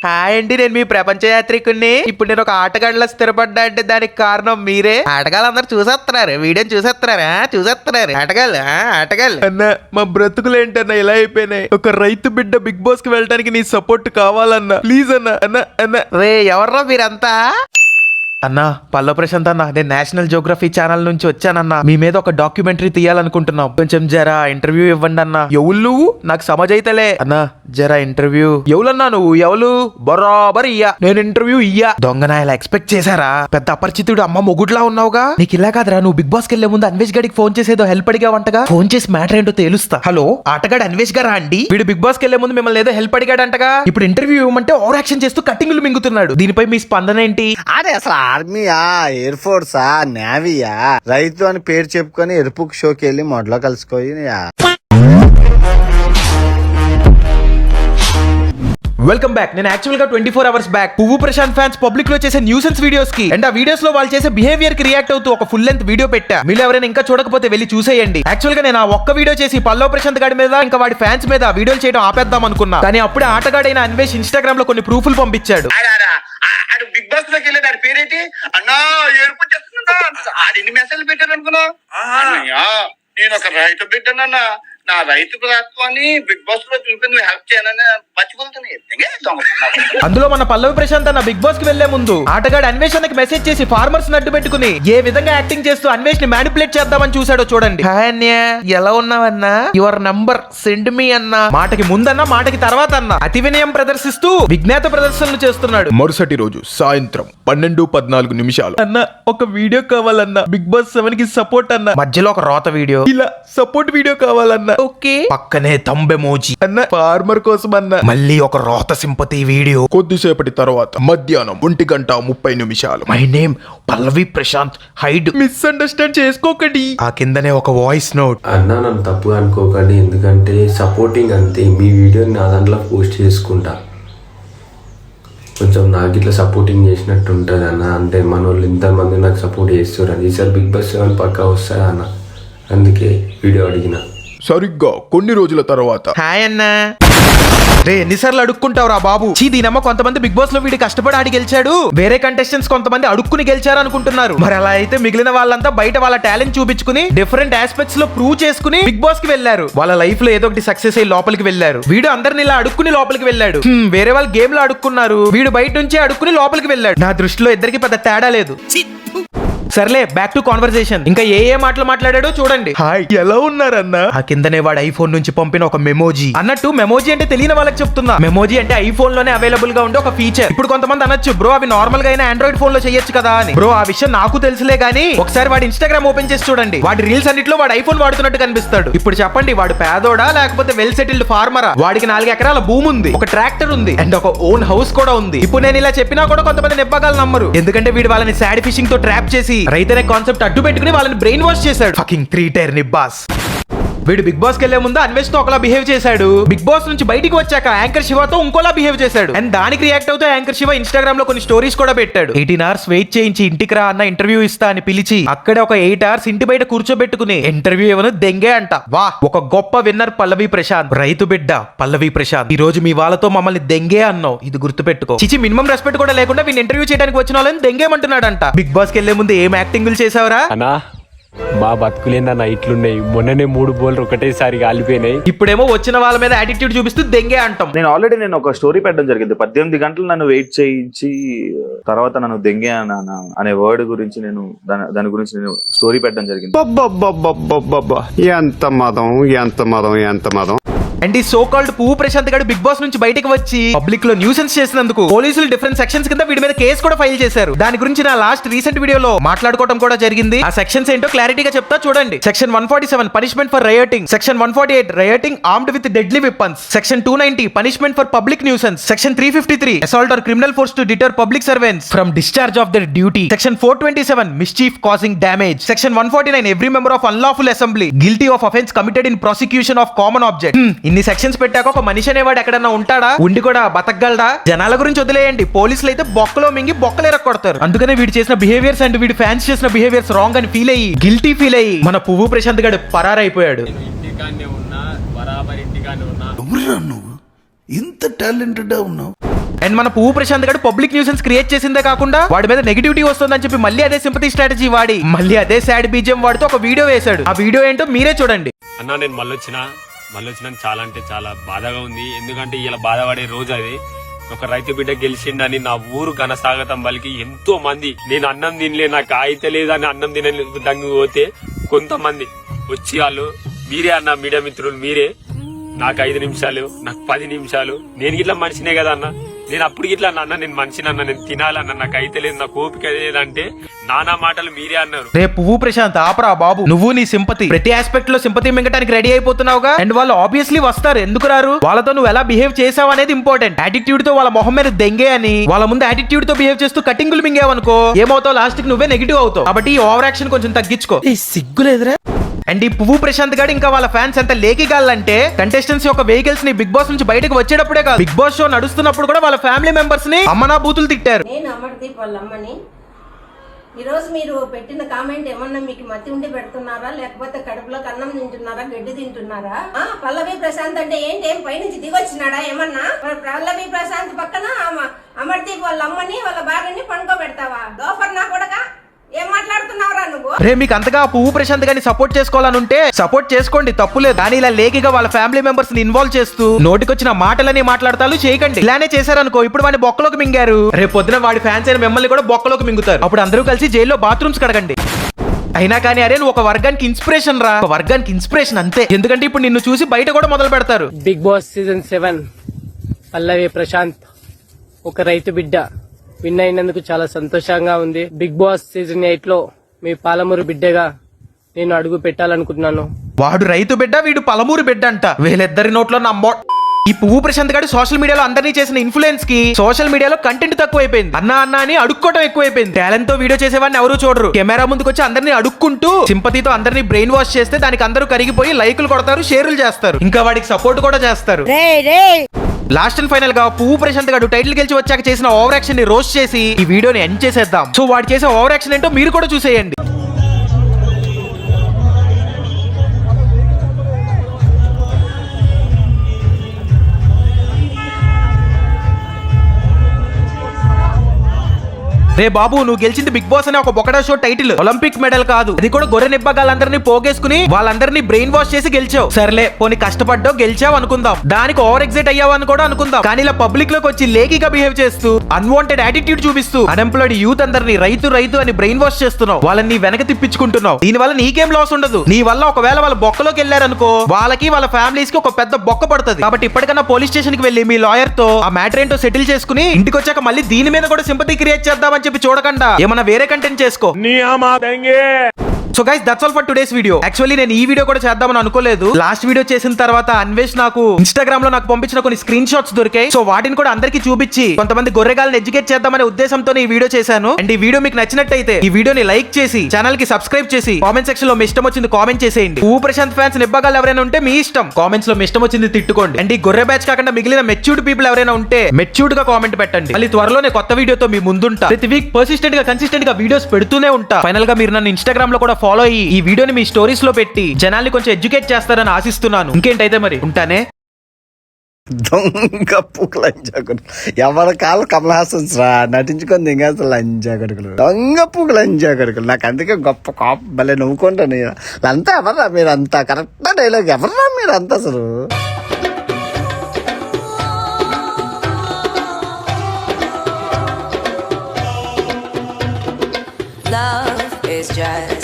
Hi అండి, నేను మీ ప్రపంచ యాత్రికుణ్ణి. ఇప్పుడు నేను ఒక ఆటగాడిలో స్థిరపడ్డా అంటే దానికి కారణం మీరే. ఆటగాళ్ళందరూ చూసేస్తున్నారు, వీడియోని చూసేస్తున్నారు. ఆటగాళ్ళు అన్న, మా బ్రతుకులు ఏంటన్నా ఇలా అయిపోయినాయి. ఒక రైతు బిడ్డ బిగ్ బాస్ కి వెళ్ళడానికి నీ సపోర్ట్ కావాలన్నా, ప్లీజ్ అన్న. రే ఎవర్రా మీరంతా? అన్నా, పల్లవ ప్రశాంత్ అన్న, నేను నేషనల్ జియోగ్రఫీ ఛానల్ నుంచి వచ్చానన్నా. మీ మీద ఒక డాక్యుమెంటరీ తీయాలనుకుంటున్నాం. కొంచెం జరా ఇంటర్వ్యూ ఇవ్వండి అన్నా. ఎవరు నువ్వు? నాకు సమజైతలే అన్నా. జరా ఇంటర్వ్యూ ఎవలన్నా నువ్వు? ఎవరు? బరాబర్ ఇయ్యా, నేను ఇంటర్వ్యూ ఇయ్యా. దొంగనా ఇలా ఎక్స్పెక్ట్ చేశారా? పెద్ద అపరిచితుడు అమ్మ మొగుడ్లా ఉన్నావుగా. నీకు ఇలా కాదురా, నువ్వు బిగ్ బాస్ కి వెళ్లే ముందు అన్వేష్ గడికి ఫోన్ చేసేదో హెల్ప్ అడిగా వంటగా. ఫోన్ చేసి మ్యాటర్ ఏంటో తెలుస్తా. హలో, ఆటగాడు అన్వేష్ గారా అండి? వీడు బిగ్ బాస్ కి వెళ్లే ముందు మిమ్మల్ని ఏదో హెల్ప్ అడిగాడంటగా. ఇప్పుడు ఇంటర్వ్యూ ఇవ్వమంటే ఓవర్ యాక్షన్ చేస్తూ కట్టింగులు మింగుతున్నాడు. దీనిపై మీ స్పందన ఏంటి? అదే అసలు ఆర్మీయా, ఎయిర్ ఫోర్సా, నేవీయా? రైతు అని పేరు చెప్పుకొని ఎరుపుకు షోకి వెళ్ళి మొదలో కలిసిపోయి. Welcome back. నేను యాక్చువల్ గా 24 hours బ్యాక్ పువ్వు ప్రశాంత్ ఫ్యాన్స్ పబ్లిక్ లో చేసే న్యూసెన్స్ వీడియోస్ కి అండ్ ఆ వీడియోస్ లో వాళ్ళు చేసే బిహేవియర్ కి రియాక్ట్ అవుతూ ఒక ఫుల్ లెంత్ వీడియో పెట్టా. మీరు ఎవరైనా ఇంకా చూడకపోతే వెళ్ళి చూసేయండి. యాక్చువల్ గా నేను ఆ ఒక్క వీడియో చేసి పల్లవ ప్రశాంత్ గాడి మీద ఇంకా వాడి ఫ్యాన్స్ మీద వీడియోలు చేయడం ఆపేద్దాం అనుకున్నా. కానీ అప్పుడే ఆటగాడైన అన్వేష్ ఇన్స్టాగ్రామ్ లో కొన్ని ప్రూఫ్లు పంపించాడు. బిగ్ బాస్ లోకి వెళ్ళి దాని పేరేంటి అన్నా? ఏడుపు చేస్తున్నా. ఎన్ని మెసేజ్లు పెట్టారు అనుకున్నా? నేను ఒక రైతు బిడ్డనన్నా, నా రైతు తత్వాన్ని బిగ్ బాస్ లో చూపి హెల్ప్ చేయాలని పచ్చిపోతున్నాయి. అందులో మన పల్లవి ప్రశాంత్ అన్న బిగ్ బాస్ కి వెళ్లే ముందు ఆటగాడు అన్వేష్ అన్నకి మెసేజ్ చేసి ఫార్మర్స్ అడ్డు పెట్టుకుని ఏ విధంగా యాక్టింగ్ చేస్తూ అన్వేష్ ని మ్యానిపులేట్ చేద్దామని చూసాడో చూడండి. హాయ్ అన్య, ఎలా ఉన్నావన్నా? యువర్ నంబర్ సెండ్ మీ అన్న. మాటకి ముందన్నా, మాటకి తర్వాత అన్న అతి వినయం ప్రదర్శిస్తూ విజ్ఞాత ప్రదర్శనలు చేస్తున్నాడు. మరుసటి రోజు సాయంత్రం 12:14 అన్న, ఒక వీడియో కావాలన్నా. బిగ్ బాస్ 7 కి సపోర్ట్ అన్న. మధ్యలో ఒక రోత వీడియో, ఇలా సపోర్ట్ వీడియో కావాలన్నా. ఓకే, పక్కనే తంబెమోజీ అన్న. ఫార్మర్ కోసం అన్న. మళ్ళీ ఒక రోత సింపతి వీడియో. కొద్దిసేపటి తర్వాత మధ్యాహ్నం 1:30 మై నేమ్ పల్లవి ప్రశాంత్, హైడ్, మిస్అండర్స్టాండ్ చేసుకోకండి. ఆ కిందనే ఒక వాయిస్ నోట్. అన్న, నన్ను తప్పుగా అనుకోకండి, ఎందుకంటే సపోర్టింగ్ అంతే. మీ వీడియోని నా దాంట్లో పోస్ట్ చేసుకుంటా. కొంచెం నాకు ఇట్లా సపోర్టింగ్ చేసినట్టు ఉంటుంది అన్న. అంటే మన వాళ్ళు ఇంతమంది నాకు సపోర్ట్ చేస్తారు. ఈసారి బిగ్ బాస్ 7 పక్కా వస్తాయి అన్న, అందుకే వీడియో అడిగిన. సరిగ్గా కొన్ని రోజుల తర్వాత హాయ్ అన్న. రే, ఎన్నిసార్లు అడుక్కుంటావురా బాబు? దీనమ్మ, కొంతమంది బిగ్ బాస్ లో వీడి కష్టపడి ఆడి గెలిచాడు, వేరే కంటెస్టెంట్స్ కొంతమంది అడుక్కుని గెలిచారు అనుకుంటున్నారు. మరి అలా అయితే మిగిలిన వాళ్ళంతా బయట వాళ్ళ టాలెంట్ చూపించుకుని డిఫరెంట్ ఆస్పెక్ట్స్ లో ప్రూవ్ చేసుకుని బిగ్ బాస్ కి వెళ్లారు. వాళ్ళ లైఫ్ లో ఏదో ఒకటి సక్సెస్ అయ్యి లోపలికి వెళ్లారు. వీడు అందరిని ఇలా అడుక్కుని లోపలికి వెళ్ళాడు. వేరే వాళ్ళు గేమ్ లో అడుక్కున్నారు, వీడు బయట నుంచి అడుక్కుని లోపలికి వెళ్ళాడు. నా దృష్టిలో ఇద్దరికి పెద్ద తేడా లేదు. సర్లే, బ్యాక్ టు కాన్వర్సేషన్. ఇంకా ఏ మాటలు మాట్లాడాడో చూడండి. హాయ్, ఎలా ఉన్నారన్నా? ఆ కిందనే వాడు ఐఫోన్ నుంచి పంపిన ఒక మెమోజీ. అన్నట్టు మెమోజీ అంటే తెలియని వాళ్ళకి చెప్తున్నా. మెమోజీ అంటే ఐఫోన్ లోనే అవైలబుల్ గా ఉండే ఒక ఫీచర్. ఇప్పుడు కొంతమంది అనొచ్చు, బ్రో అవి నార్మల్ గా అయినా ఆండ్రాయిడ్ ఫోన్ లో చేయొచ్చు కదా అని. బ్రో, ఆ విషయం నాకు తెలుసులే గానీ ఒకసారి వాడి ఇన్స్టాగ్రామ్ ఓపెన్ చేసి చూడండి. వాడి రీల్స్ అన్నిట్లో వాడు ఐఫోన్ వాడుతున్నట్టు కనిపిస్తాడు. ఇప్పుడు చెప్పండి, వాడు పేదోడా లేకపోతే వెల్ సెటిల్డ్ ఫార్మరా? వాడికి 4 ఎకరాల భూమి ఉంది, ఒక ట్రాక్టర్ ఉంది అండ్ ఒక ఓన్ హౌస్ కూడా ఉంది. ఇప్పుడు నేను ఇలా చెప్పినా కూడా కొంతమంది నిబ్బగాలు నమ్మరు. ఎందుకంటే వీడు వాళ్ళని సాడ్ ఫిషింగ్ తో ట్రాప్ చేసి రైతనే కాన్సెప్ట్ అడ్డు పెట్టుకుని వాళ్ళని బ్రెయిన్ వాష్ చేశాడు. Fucking 3 tier nibbas. వీడు బిగ్ బాస్ కి వెళ్లే ముందు అన్వేష్ తో ఒకలా బిహేవ్ చేశాడు. బిగ్ బాస్ నుంచి బయటికి వచ్చాక యాంకర్ శివతో ఇంకోలా బిహేవ్ చేశాడు. అండ్ దానికి రియాక్ట్ అవుతూ యాంకర్ శివ ఇన్స్టాగ్రామ్ లో కొన్ని స్టోరీస్ కూడా పెట్టాడు. 18 hours వెయిట్ చేయించి ఇంటికి రా అన్న, ఇంటర్వ్యూ ఇస్తా అని పిలిచి అక్కడే ఒక 8 hours ఇంటి బయట కూర్చోబెట్టుకుని ఇంటర్వ్యూ ఇవ్వను దెంగే అంట. వా, ఒక గొప్ప విన్నర్ పల్లవి ప్రశాంత్, రైతు బిడ్డ పల్లవి ప్రశాంత్. ఈ రోజు మీ వాళ్ళతో మమ్మల్ని దెంగే అన్నావు, ఇది గుర్తుపెట్టుకో. చిచి, మినిమం రెస్పెక్ట్ కూడా లేకుండా వీళ్ళు ఇంటర్వ్యూ చేయడానికి వచ్చిన వాళ్ళని దెంగేమంటున్నాడంట. బిగ్ బాస్ కి వెళ్లే ముందు ఏం యాక్టింగ్లు చేసావరా అన్నా? మా బతుకులేందన్న ఇట్లున్నాయి. మొన్ననే 3 బోల్లు ఒకటేసారి కాలిపోయినాయి. ఇప్పుడేమో వచ్చిన వాళ్ళ మీద యాటిట్యూడ్ చూపిస్తూ దెంగే అంటాం. నేను ఒక స్టోరీ పెట్టడం జరిగింది. 18 గంటలు నన్ను వెయిట్ చేయించి తర్వాత నన్ను దెంగే అనే వర్డ్ గురించి దాని గురించి నేను స్టోరీ పెట్టడం జరిగింది. ఎంత మదం. అండ్ ఈ సో కాల్డ్ పువ్వు ప్రశాంత్ గారు బిగ్ బాస్ నుంచి బయటకు వచ్చి పబ్లిక్ లో న్యూసెన్స్ చేసినందుకు పోలీసులు డిఫరెంట్ సెక్షన్స్ కింద వీడి మీద కేసు కూడా ఫైల్ చేశారు. దాని గురించి నా లాస్ట్ రీసెంట్ వీడియోలో మాట్లాడుకోవడం కూడా జరిగింది. ఆ సెక్షన్స్ ఏంటో క్లారిటీగా చెప్తా చూడండి. Section 147 punishment for rioting, section 148 rioting armed with deadly weapons, section 290 punishment for public nuisance, section 353 assault or criminal force to deter public servants from discharge of their duty, section 427 mischief causing damage, section 149 every member of unlawful assembly guilty of offence committed in prosecution of common object. ఇన్ని sections పెట్టాక ఒక మనిషి అనేవాడు ఎక్కడన్నా ఉంటాడా? ఉండి కూడా బతకగలడా? జనాల గురించి వదిలేయండి, పోలీసులు అయితే బొక్కలో మింగి బొక్కలు ఎరక్కొడతారు. అందుకనే వీడు చేసిన బిహేవియర్స్ అండ్ వీడి ఫ్యాన్స్ చేసిన బిహేవియర్స్ రాంగ్ అని ఫీల్ అయ్యి గిల్టీ ఫీల్ అయ్యి మన పువ్వు ప్రశాంత్ గారు పరారైపోయాడు. ఇంత టాలెంటెడ్ ఉన్నావు. అండ్ మన పువ్వు ప్రశాంత్ గారు పబ్లిక్ న్యూసెన్స్ క్రియేట్ చేసిందే కాకుండా వాడి మీద నెగిటివిటీ వస్తుందని చెప్పి మళ్ళీ అదే సింపతి స్ట్రాటజీ వాడి మళ్ళీ అదే సాడ్ బీజియం వాడితో ఒక వీడియో వేశాడు. ఆ వీడియో ఏంటో మీరే చూడండి. అన్న నేను మళ్ళొచ్చినా చాలా అంటే చాలా బాధగా ఉంది. ఎందుకంటే ఇలా బాధపడే రోజు అది. ఒక రైతు బిడ్డ గెలిచిండని నా ఊరు ఘనస్వాగతం పలికి ఎంతో మంది, నేను అన్నం తినలే, నాకు అయితే లేదని అన్నం తినలేదు దంగి పోతే కొంతమంది వచ్చి వాళ్ళు మీరే అన్న మీడియా మిత్రులు మీరే, నాకు 5 నిమిషాలు, నాకు 10 నిమిషాలు, నేను గిట్లా మనిషినే కదా అన్న, నేను అప్పుడు గిట్లా అన్న నేను మనిషినన్నా, నేను తినాలన్నా, నాకు అయితే లేదు, నాకు ఓపిక లేదంటే నానా మాటలు మీరే అన్నారు. రే పువ్వు ప్రశాంత్ ఆపరా బాబు, నువ్వు నీ సింపతి ప్రతి ఆస్పెక్ట్ లో సింపతి మింగటానికి రెడీ అయిపోతున్నావుగా. అండ్ వాళ్ళు ఆబ్వియస్లీ వస్తారు, ఎందుకు రారు? వాళ్ళతో నువ్వు ఎలా బిహేవ్ చేసావు అనేది ఇంపార్టెంట్. యాటిట్యూడ్ తో వాళ్ళ మొహం మీద దెంగే అని వాళ్ళ ముందు యాటిట్యూడ్ తో బిహేవ్ చేస్తూ కటింగులు మింగేవనుకో ఏమవుతావు, లాస్ట్ కి నువ్వే నెగిటివ్ అవుతావు. కాబట్టి ఈ ఓవర్ యాక్షన్ కొంచెం తగ్గించుకో. సిగ్గులేదురా. అండ్ ఈ పువ్వు ప్రశాంత్ గారు ఇంకా వాళ్ళ ఫ్యాన్స్ ఎంత లేకిగాలంటే కంటెస్టెంట్స్ యొక్క వెహికల్స్ ని బిగ్ బాస్ నుంచి బయటకు వచ్చేటప్పుడే కాదు, బిగ్ బాస్ షో నడుస్తున్నప్పుడు కూడా వాళ్ళ ఫ్యామిలీ మెంబర్స్ ని అమ్మనా బూతులు తిట్టారు. నేను అమర్దీప్ వాళ్ళ అమ్మని. ఈరోజు మీరు పెట్టిన కామెంట్ ఏమన్నా మీకు మతి ఉండి పెడుతున్నారా, లేకపోతే కడుపులో అన్నం తింటున్నారా, గడ్డి తింటున్నారా? పల్లవి ప్రశాంత్ అంటే ఏంటి, ఏం పైనుంచి దిగొచ్చినాడా ఏమన్నా? పల్లవి ప్రశాంత్ పక్కన అమర్దీప్ వాళ్ళ అమ్మని వాళ్ళ బాగని పండుకోబెడతావా? లోఫర్ నా కొడక, ఏం మాట్లాడుతున్నావురా నువ్వు? రే మీకు అంతగా పువ్వు ప్రశాంత్ గారిని సపోర్ట్ చేసుకోవాలని ఉంటే సపోర్ట్ చేసుకోండి, తప్పులేదు. కానీ ఇలా లేకిగా వాళ్ళ ఫ్యామిలీ మెంబర్స్ ని ఇన్వాల్వ్ చేస్తూ నోటికొచ్చిన మాటలని మాట్లాడతాలు చేయకండి. ఇలానే చేశారనుకో ఇప్పుడు వాడిని బొక్కలోకి మింగారు, రేపు పొద్దున వాడి ఫ్యాన్స్ అయిన మిమ్మల్ని కూడా బొక్కలోకి మింగుతారు. అప్పుడు అందరూ కలిసి జైల్లో బాత్రూమ్స్ కడగండి. అయినా కానీ అరే నువ్వు ఒక వర్గానికి ఇన్స్పిరేషన్ రా, ఒక వర్గానికి ఇన్స్పిరేషన్ అంతే. ఎందుకంటే ఇప్పుడు నిన్ను చూసి బయట కూడా మొదలు పెడతారు. బిగ్ బాస్ సీజన్ 7 పల్లవి ప్రశాంత్ ఒక రైతు బిడ్డ విన్ అయినందుకు చాలా సంతోషంగా ఉంది. బిగ్ బాస్ సీజన్ 8 లో మీ పాలమూరు బిడ్డగా నేను అడుగు పెట్టాలనుకుంటున్నాను. వాడు రైతు బిడ్డ, వీడు పలమూరు బిడ్డ అంట. వీళ్ళిద్దరి నోట్లో నమ్మో. ఈ పువ్వు ప్రశాంత్ గారు సోషల్ మీడియాలో అందరినీ చేసిన ఇన్ఫ్లుయెన్స్ కి సోషల్ మీడియాలో కంటెంట్ తక్కువైపోయింది. అన్న అని అడుక్కోవడం ఎక్కువైపోయింది. టాలెంట్ తో వీడియో చేసేవాడిని ఎవరు చూడరు. కెమెరా ముందుకు వచ్చి అందరినీ అడుక్కుంటూ సింపతితో అందరినీ బ్రెయిన్ వాష్ చేస్తే దానికి అందరూ కరిగిపోయి లైకులు కొడతారు, షేర్లు చేస్తారు, ఇంకా వాడికి సపోర్ట్ కూడా చేస్తారు. లాస్ట్ అండ్ ఫైనల్ గా పువ్వు ప్రశాంత్ గారు టైటిల్ గెలిచి వచ్చాక చేసిన ఓవర్ యాక్షన్ ని రోస్ట్ చేసి ఈ వీడియోని ఎండ్ చేసేద్దాం. సో వాడు చేసే ఓవర్ యాక్షన్ ఏంటో మీరు కూడా చూసేయండి. రే బాబు, నువ్వు గెలిచింది బిగ్ బాస్ అనే ఒక బొకడా షో టైటిల్, ఒలింపిక్ మెడల్ కాదు. అది కూడా గొర్రె నిబ్బగాళ్ళందరినీ పోగేసుకుని వాళ్ళందరినీ బ్రెయిన్ వాష్ చేసి గెలిచావు. సర్లే పోనీ కష్టపడ్డావు గెలిచావు అనుకుందాం, దానికి ఓవర్ ఎగ్జైట్ అయ్యావు అని కూడా అనుకుందాం. కానీ ఇలా పబ్లిక్ లోకి వచ్చి లేకిగా బిహేవ్ చేస్తూ అన్వాంటెడ్ యాటిట్యూడ్ చూపిస్తూ అన్ఎంప్లాయిడ్ యూత్ అందరినీ రైతు అని బ్రెయిన్ వాష్ చేస్తున్నావు, వాళ్ళని వెనక తిప్పించుకుంటున్నావు. దీని వల్ల నీకేం లాస్ ఉండదు. నీ వల్ల ఒకవేళ వాళ్ళ బొక్కలోకి వెళ్ళారనుకో వాళ్ళకి వాళ్ళ ఫ్యామిలీస్ కి ఒక పెద్ద బొక్క పడుతుంది. కాబట్టి ఇప్పటికన్నా పోలీస్ స్టేషన్ కి వెళ్ళి మీ లాయర్ తో ఆ మ్యాటర్ ఏంటో సెటిల్ చేసుకుని ఇంటికి వచ్చాక మళ్ళీ దీని మీద కూడా సింపతి క్రియేట్ చేద్దామని చెప్పి చూడకుండా ఏమన్నా వేరే కంటెంట్ చేసుకో. So guys that's all for today's video. Actually నేను ఈ వీడియో కూడా చేద్దామని అనుకోలేదు. లాస్ట్ వీడియో చేసిన తర్వాత అన్వేష్ నాకు ఇన్స్టాగ్రామ్ లో నాకు పంపించిన కొన్ని స్క్రీన్ షాట్స్ దొరికాయి. సో వాటిని కూడా అందరికీ చూపించి కొంతమంది గొర్రెగాళ్ళని ఎడ్యుకేట్ చేద్దామనే ఉద్దేశంతో ఈ వీడియో చేశాను. అండ్ ఈ వీడియో మీకు నచ్చినట్టయితే ఈ వీడియోని లైక్ చేసి ఛానల్ కి సబ్స్క్రైబ్ చేసి కామెంట్ సెక్షన్ లో మీ ఇష్టం వచ్చింది కామెంట్ చేసేయండి. పువ్వు ప్రశాంత్ ఫ్యాన్స్ నిబ్బగాళ్ళు ఎవరైనా ఉంటే మీ ఇష్టం, కామెంట్స్ లో మీ ఇష్టం వచ్చింది తిట్టుకోండి. అండ్ ఈ గొర్రె బ్యాచ్ కాకుండా మిగిలిన మెచ్యూర్డ్ పీపుల్ ఎవరైనా ఉంటే మెచ్యూర్డ్ గా కామెంట్ పెట్టండి. మళ్ళీ త్వరలోనే కొత్త వీడియోతో మీ ముందుంటా. ప్రతి వీక్ పర్సిస్టెంట్ గా కన్సిస్టెంట్ గా వీడియోస్ పెడుతూనే ఉంటా. ఫైనల్ గా మీరు నన్ను ఇన్స్టాగ్రామ్ లో కూడా ఫాలో అయ్యి ఈ వీడియోని మీ స్టోరీస్ లో పెట్టి జనాల్ని కొంచెం ఎడ్యుకేట్ చేస్తారని ఆశిస్తున్నాను. ఇంకేంటైతే మరి ఉంటానే. దొంగ పూకు లంచా కొడుకులు, ఎవరి కాళ్ళు కమల్ హాసన్స్ రా నటించుకొని దింగేస్తారు లంచా కొడుకులు, దొంగ పూకు లంచా కొడుకులు. నాకు అందుకే గొప్ప కాప్ భలే నవ్వుకుంటాను. అంతా ఎవర్రా మీరంతా, కరెక్ట్ డైలాగ్, ఎవర్రా మీరంతా అసలు. Love is just